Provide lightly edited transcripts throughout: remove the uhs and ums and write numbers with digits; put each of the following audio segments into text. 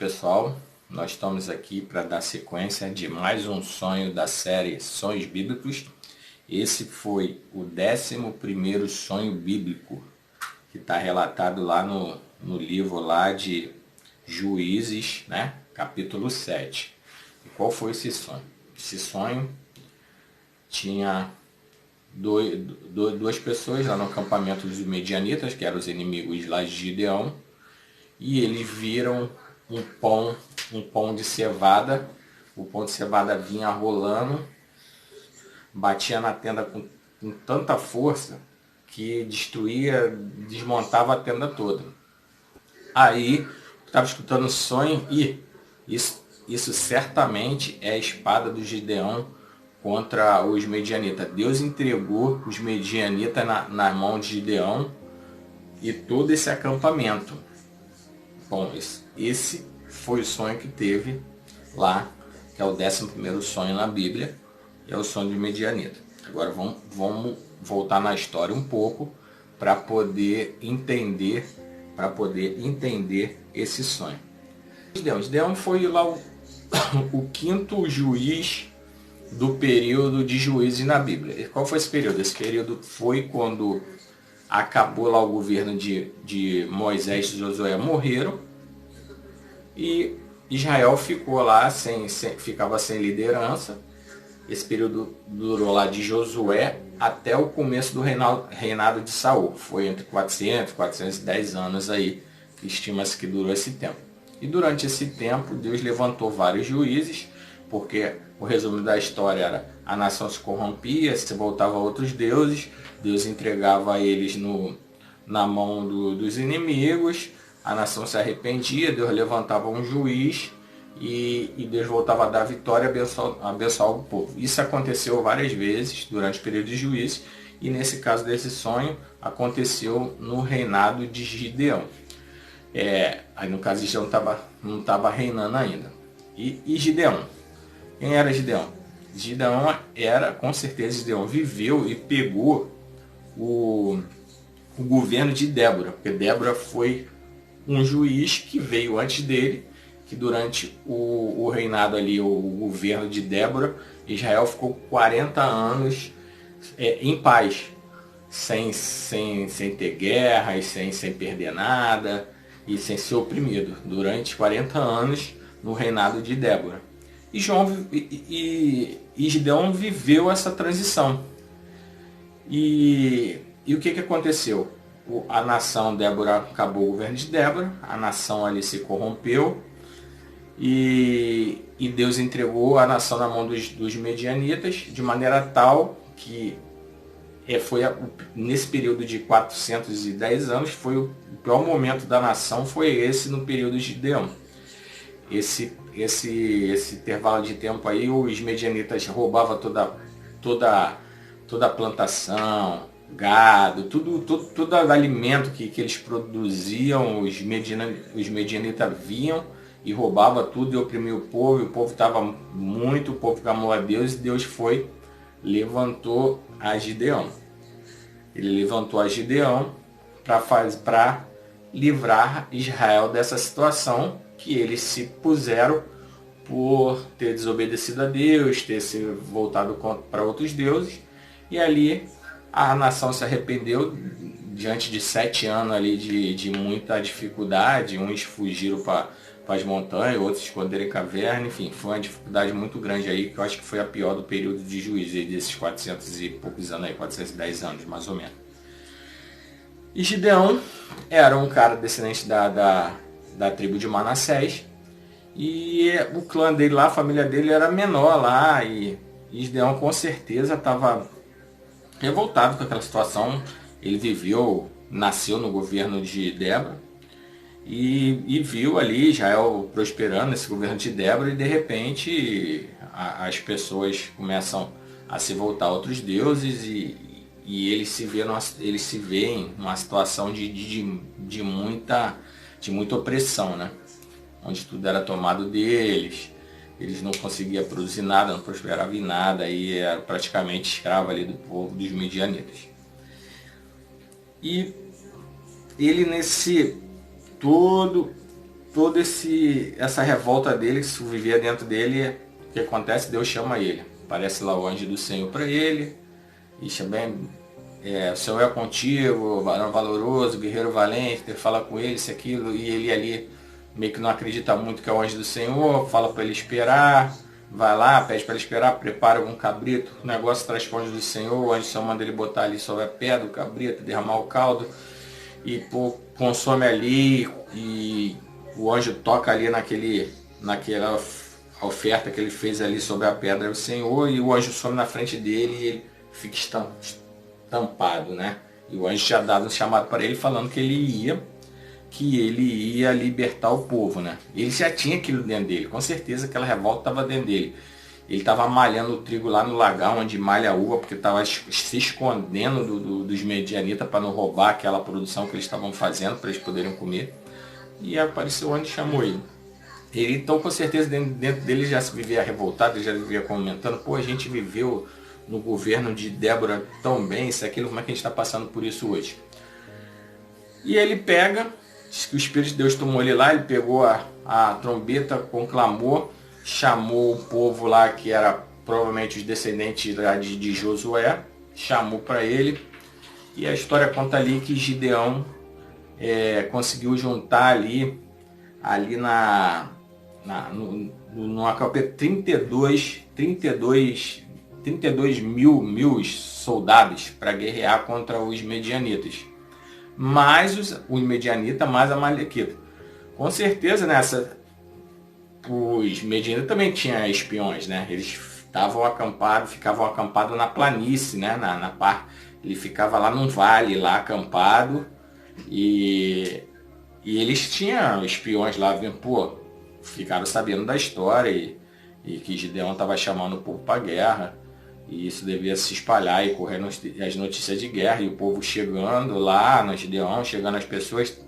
pessoal, nós estamos aqui para dar sequência de mais um sonho da série Sonhos Bíblicos. Esse foi o 11º sonho bíblico, que está relatado lá no livro lá de Juízes, né? Capítulo 7. E qual foi esse sonho? Esse sonho tinha duas pessoas lá no acampamento dos Medianitas, que eram os inimigos lá de Gideão, e eles viram um pão de cevada. O pão de cevada vinha rolando, batia na tenda com tanta força que desmontava a tenda toda. Aí estava escutando o sonho e isso certamente é a espada do Gideão contra os Medianitas. Deus entregou os Medianitas na mão de Gideão e todo esse acampamento. Bom, esse foi o sonho que teve lá, que é o 11º sonho na Bíblia, é o sonho de Medianita. Agora vamos voltar na história um pouco para poder entender esse sonho. Gideão foi lá o 5º juiz do período de juízes na Bíblia. E qual foi esse período? Esse período foi quando acabou lá o governo de Moisés e Josué, morreram, e Israel ficou lá, ficava sem liderança. Esse período durou lá de Josué até o começo do reinado de Saul. Foi entre 400 e 410 anos aí, que estima-se que durou esse tempo. E durante esse tempo, Deus levantou vários juízes, porque o resumo da história era: a nação se corrompia, se voltava a outros deuses, Deus entregava eles na mão dos inimigos, a nação se arrependia, Deus levantava um juiz e Deus voltava a dar vitória e abençoar o povo. Isso aconteceu várias vezes durante o período de juízes, e nesse caso desse sonho aconteceu no reinado de Gideão. Aí no caso Gideão não estava reinando ainda. E Gideão? Quem era Gideão? Gideão era, com certeza, Gideão viveu e pegou o governo de Débora, porque Débora foi um juiz que veio antes dele, que durante o reinado ali, o governo de Débora, Israel ficou 40 anos em paz, sem ter guerra e sem perder nada e sem ser oprimido, durante 40 anos no reinado de Débora. E Gideão viveu essa transição. E o que aconteceu? A nação Débora, acabou o governo de Débora, a nação ali se corrompeu, e Deus entregou a nação na mão dos Medianitas, de maneira tal que nesse período de 410 anos, foi o pior momento da nação, foi esse no período de Gideão. Esse intervalo de tempo aí, os Medianitas roubavam toda a plantação, gado, todo alimento que eles produziam. Os Medianitas vinham e roubavam tudo e oprimiam o povo estava o povo clamou a Deus, e Deus levantou a Gideão. Ele levantou a Gideão para livrar Israel dessa situação que eles se puseram por ter desobedecido a Deus, ter se voltado para outros deuses. E ali a nação se arrependeu diante de 7 anos ali de muita dificuldade. Uns fugiram para as montanhas, outros esconderam em caverna. Enfim, foi uma dificuldade muito grande aí, que eu acho que foi a pior do período de juízo, desses 400 e poucos anos aí, 410 anos mais ou menos. E Gideão era um cara descendente da tribo de Manassés, e o clã dele lá, a família dele era menor lá, e Gideão com certeza estava revoltado com aquela situação. Ele nasceu no governo de Débora, e viu ali Israel prosperando nesse governo de Débora, e de repente as pessoas começam a se voltar a outros deuses, e eles se veem numa situação de muita opressão, né? Onde tudo era tomado deles, eles não conseguiam produzir nada, não prosperavam em nada, e era praticamente escravo ali do povo dos Medianitas. E ele, nesse todo toda essa revolta dele, que se vivia dentro dele, o que acontece? Deus chama ele. Aparece lá o anjo do Senhor para ele, e também o Senhor é contigo, varão valoroso, guerreiro valente, ele fala com ele, isso, aquilo, e ele ali meio que não acredita muito que é o anjo do Senhor, fala para ele esperar, vai lá, pede para ele esperar, prepara algum cabrito, o negócio traz para o anjo do Senhor, o anjo do Senhor manda ele botar ali sobre a pedra, o cabrito, derramar o caldo, e consome ali, e o anjo toca ali naquela oferta que ele fez ali sobre a pedra do Senhor, e o anjo some na frente dele e ele fica estampado, né? E o anjo tinha dado um chamado para ele falando que ele ia libertar o povo, né? Ele já tinha aquilo dentro dele, com certeza aquela revolta estava dentro dele. Ele estava malhando o trigo lá no lagar onde malha a uva, porque estava se escondendo dos medianitas para não roubar aquela produção que eles estavam fazendo para eles poderem comer. E apareceu o anjo e chamou ele. Ele então com certeza dentro dele já se vivia revoltado, ele já vivia comentando, pô, a gente viveu no governo de Débora tão bem, isso, aquilo, como é que a gente está passando por isso hoje? E ele pega, diz que o Espírito de Deus tomou ele lá, ele pegou a trombeta com clamor, chamou o povo lá, que era provavelmente os descendentes de Josué, chamou para ele, e a história conta ali que Gideão conseguiu juntar ali no acampamento 32 mil soldados para guerrear contra os medianitas. Mais os medianitas, mais a Amalequita. Com certeza, os medianitas também tinham espiões, né? Eles ficavam acampados na planície, né? Na parte, ele ficava lá num vale, lá acampado, e eles tinham espiões lá, ficaram sabendo da história e que Gideão estava chamando o povo para a guerra. E isso devia se espalhar e correr as notícias de guerra. E o povo chegando lá no Gideão, chegando as pessoas,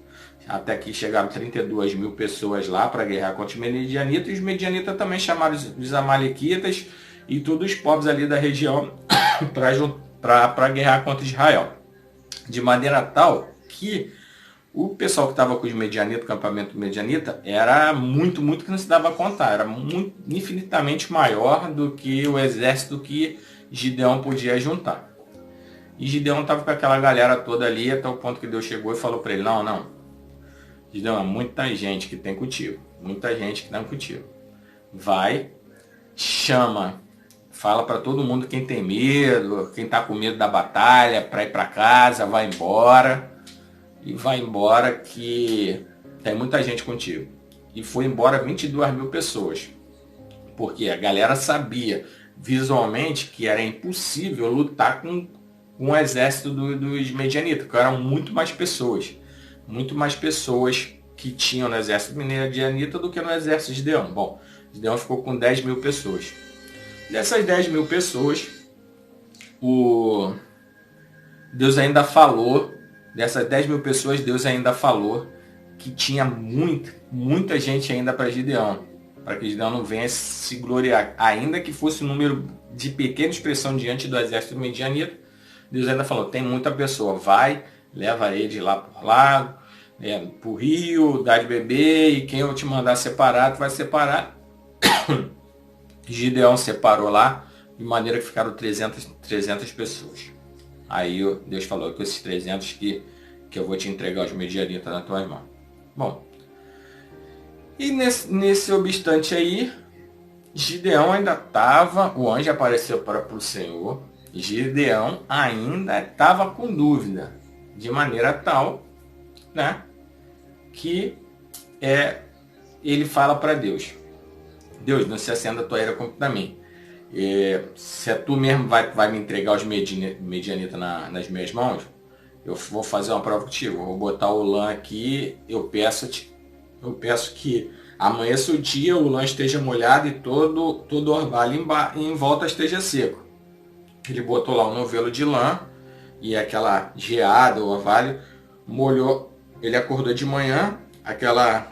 até que chegaram 32 mil pessoas lá para guerrear contra os medianitas. E os medianitas também chamaram os amalequitas e todos os povos ali da região para guerrear contra Israel. De maneira tal que o pessoal que estava com os medianitas, o campamento medianita, era muito que não se dava a contar. Era infinitamente maior do que o exército que Gideão podia juntar. E Gideão estava com aquela galera toda ali, até o ponto que Deus chegou e falou para ele, não, Gideão, é muita gente que tem contigo. Muita gente que está contigo. Vai, chama, fala para todo mundo quem tem medo, quem está com medo da batalha, para ir para casa, vai embora. E vai embora que tem muita gente contigo. E foi embora 22 mil pessoas. Porque a galera sabia visualmente que era impossível lutar com o exército dos medianitas, que eram muito mais pessoas que tinham no exército medianita do que no exército de Gideão. Bom, Gideão ficou com 10 mil pessoas. Dessas 10 mil pessoas, Deus ainda falou. Dessas 10 mil pessoas, Deus ainda falou que tinha muita gente ainda para Gideão. Para que Gideão não venha se gloriar. Ainda que fosse um número de pequena expressão diante do exército medianita, Deus ainda falou, tem muita pessoa. Vai, leva eles lá para lá, para o rio, dá de beber, e quem eu te mandar separar, tu vai separar. Gideão separou lá, de maneira que ficaram 300 pessoas. Aí Deus falou, com esses 300 que eu vou te entregar os medianitas na tua mão. Bom, e nesse obstante aí, Gideão ainda estava, o anjo apareceu para o Senhor, Gideão ainda estava com dúvida, de maneira tal, né, que ele fala para Deus, não se acenda a tua ira contra mim. Se tu mesmo vai me entregar os medianitas nas minhas mãos, eu vou fazer uma prova contigo. Eu vou botar o lã aqui, eu peço que amanheça o dia, o lã esteja molhado e todo o orvalho em volta esteja seco. Ele botou lá um novelo de lã e aquela geada, o orvalho, molhou. Ele acordou de manhã, aquela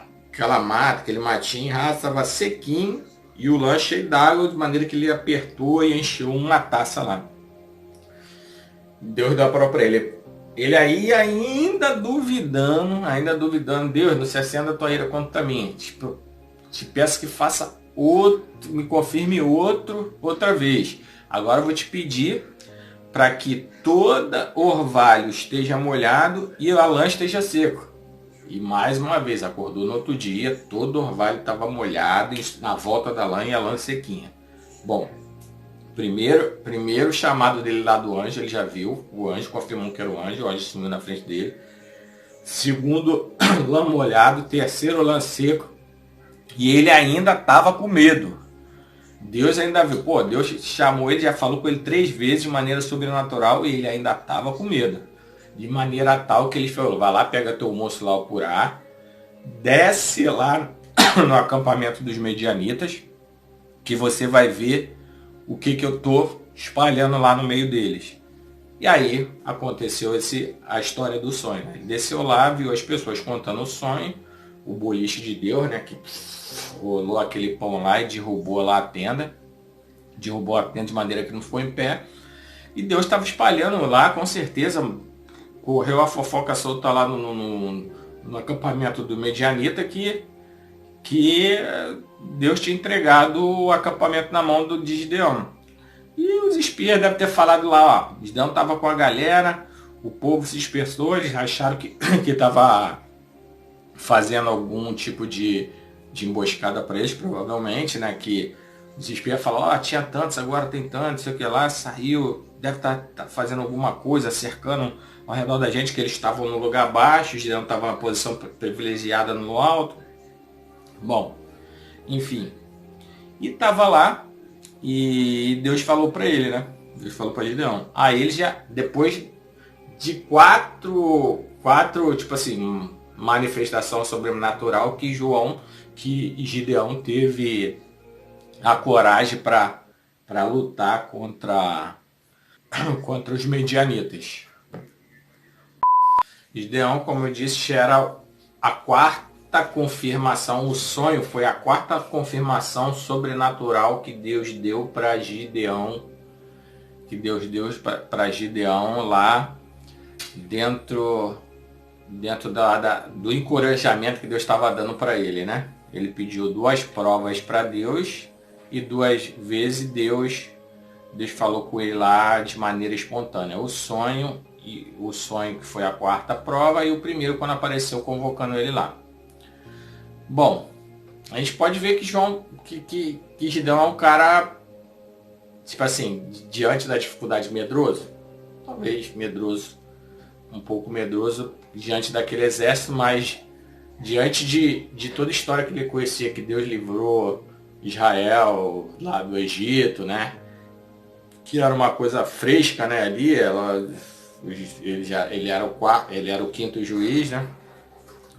mata, aquele matinho, estava sequinho, e o lã cheio d'água, de maneira que ele apertou e encheu uma taça lá. Deus deu a prova para ele. Ele aí ainda duvidando, Deus, não se acenda a tua ira contra mim. Tipo, te peço que faça outro, me confirme outra vez. Agora eu vou te pedir para que toda orvalho esteja molhado e a lã esteja seco. E mais uma vez, acordou no outro dia, todo orvalho estava molhado na volta da lã e a lã sequinha. Bom, primeiro chamado dele lá do anjo, ele já viu, o anjo confirmou que era o anjo sumiu na frente dele. Segundo, lã molhado. Terceiro, lã seco. E ele ainda estava com medo. Deus ainda viu. Pô, Deus chamou ele, já falou com ele 3 vezes de maneira sobrenatural e ele ainda estava com medo. De maneira tal que ele falou, vai lá, pega teu moço lá, o Purá, desce lá no acampamento dos medianitas, que você vai ver o que eu tô espalhando lá no meio deles. E aí aconteceu a história do sonho. Né? Ele desceu lá, viu as pessoas contando o sonho, o boliche de Deus, né? Que rolou aquele pão lá e derrubou lá a tenda. Derrubou a tenda de maneira que não ficou em pé. E Deus estava espalhando lá, com certeza. Correu a fofoca solta lá no acampamento do Medianita que Deus tinha entregado o acampamento na mão de Gideão. E os espias devem ter falado lá, ó, Gideão estava com a galera, o povo se dispersou, eles acharam que estava fazendo algum tipo de emboscada para eles, provavelmente, né? Que os espias falaram, ó, tinha tantos, agora tem tantos, sei o que lá, saiu, deve estar fazendo alguma coisa, cercando ao redor da gente, que eles estavam no lugar baixo, Gideão estava na posição privilegiada no alto. Bom, enfim. E estava lá, e Deus falou para ele, né? Deus falou para Gideão. Aí ele já, depois de quatro, tipo assim, manifestação sobrenatural que Gideão teve a coragem para lutar contra os medianitas. Gideão, como eu disse, era a quarta confirmação, o sonho foi a quarta confirmação sobrenatural que Deus deu para Gideão, lá dentro do encorajamento que Deus estava dando para ele, né? Ele pediu 2 provas para Deus e 2 vezes Deus falou com ele lá de maneira espontânea. O sonho que foi a quarta prova e o primeiro quando apareceu convocando ele lá. Bom, a gente pode ver que Gideão é um cara, tipo assim, diante da dificuldade medroso, talvez medroso, um pouco medroso diante daquele exército, mas diante de toda a história que ele conhecia, que Deus livrou Israel lá do Egito, né? Que era uma coisa fresca, né? Ali, ele era o quinto juiz, né?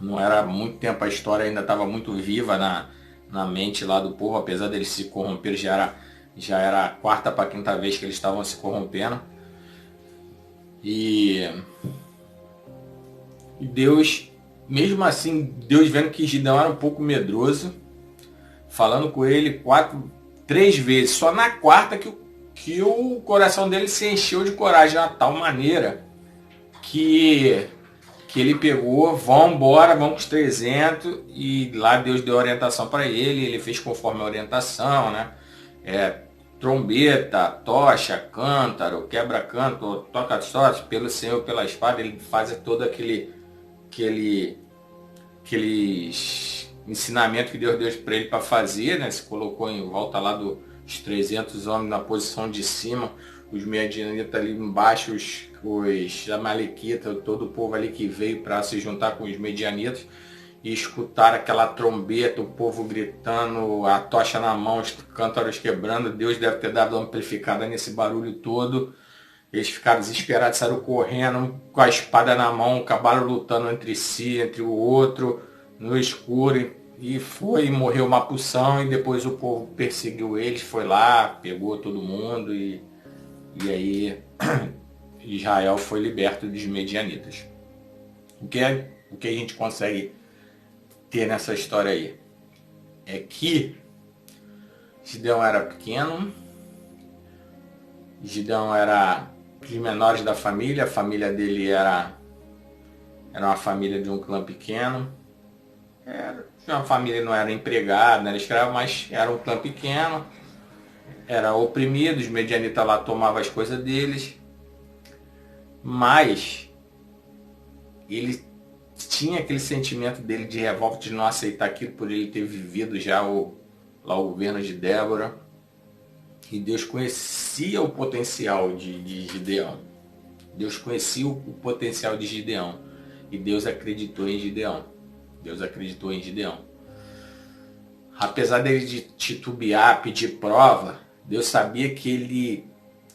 Não era muito tempo, a história ainda estava muito viva na mente lá do povo, apesar deles se corromper, já era a quarta para quinta vez que eles estavam se corrompendo. E Deus, mesmo assim, Deus vendo que Gideão era um pouco medroso, falando com ele 3 vezes, só na quarta que o coração dele se encheu de coragem de uma tal maneira que ele pegou, vamos com os 300, e lá Deus deu orientação para ele fez conforme a orientação, né? Trombeta, tocha, cântaro, quebra-canto, toca-sorte, pelo Senhor, pela espada, ele faz todo aquele ensinamento que Deus deu para ele para fazer, né? Se colocou em volta lá dos 300 homens na posição de cima, os medianitas ali embaixo, os amalequitas, todo o povo ali que veio para se juntar com os medianitas e escutar aquela trombeta, o povo gritando, a tocha na mão, os cântaros quebrando. Deus deve ter dado uma amplificada nesse barulho todo. Eles ficaram desesperados, saíram correndo, com a espada na mão, acabaram lutando entre si, entre o outro, no escuro. E morreu uma porção, e depois o povo perseguiu eles, foi lá, pegou todo mundo, e aí Israel foi liberto dos medianitas. O que a gente consegue ter nessa história aí? É que Gideão era pequeno, Gideão era os menores da família. A família dele era uma família de um clã pequeno. Uma família, não era empregado, não era escravo, mas era um clã pequeno. Era oprimido, os medianitas lá tomavam as coisas deles. Mas ele tinha aquele sentimento dele de revolta, de não aceitar aquilo por ele ter vivido já lá o governo de Débora. E Deus conhecia o potencial de Gideão. Deus conhecia o potencial de Gideão. E Deus acreditou em Gideão. Deus acreditou em Gideão. Apesar dele de titubear, pedir prova, Deus sabia que ele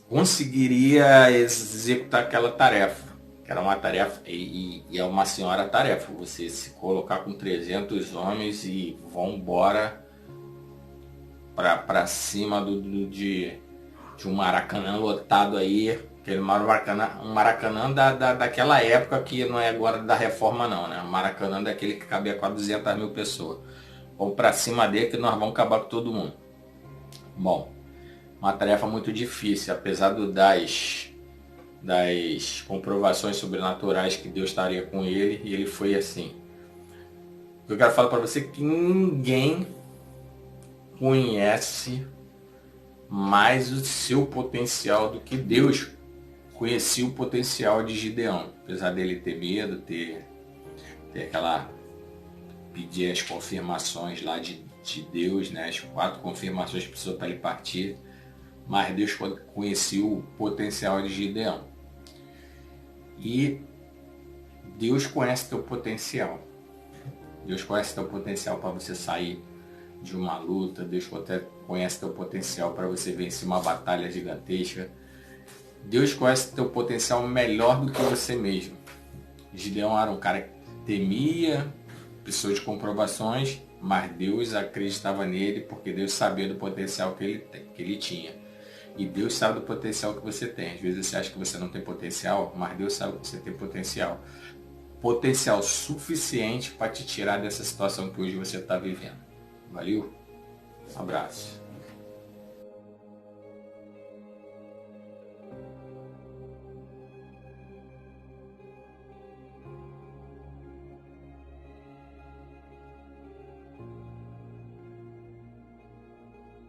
conseguiria executar aquela tarefa. Que era uma tarefa, e é uma senhora tarefa. Você se colocar com 300 homens e vão embora para cima de um Maracanã lotado aí. Aquele Maracanã daquela época, que não é agora da reforma não, né? Maracanã daquele que cabia quase 200 mil pessoas. Vamos para cima dele que nós vamos acabar com todo mundo. Bom, uma tarefa muito difícil, apesar das comprovações sobrenaturais que Deus estaria com ele, e ele foi assim. Eu quero falar para você que ninguém conhece mais o seu potencial do que Deus conhecia o potencial de Gideão. Apesar dele ter medo, ter pedir as confirmações lá de Deus, né? As 4 confirmações que precisou para ele partir, mas Deus conhecia o potencial de Gideão. E Deus conhece teu potencial. Deus conhece teu potencial para você sair de uma luta. Deus conhece teu potencial para você vencer uma batalha gigantesca. Deus conhece teu potencial melhor do que você mesmo. Gideão era um cara que temia, precisou de comprovações, mas Deus acreditava nele porque Deus sabia do potencial que ele tinha. E Deus sabe do potencial que você tem. Às vezes você acha que você não tem potencial, mas Deus sabe que você tem potencial. Potencial suficiente para te tirar dessa situação que hoje você está vivendo. Valeu? Um abraço.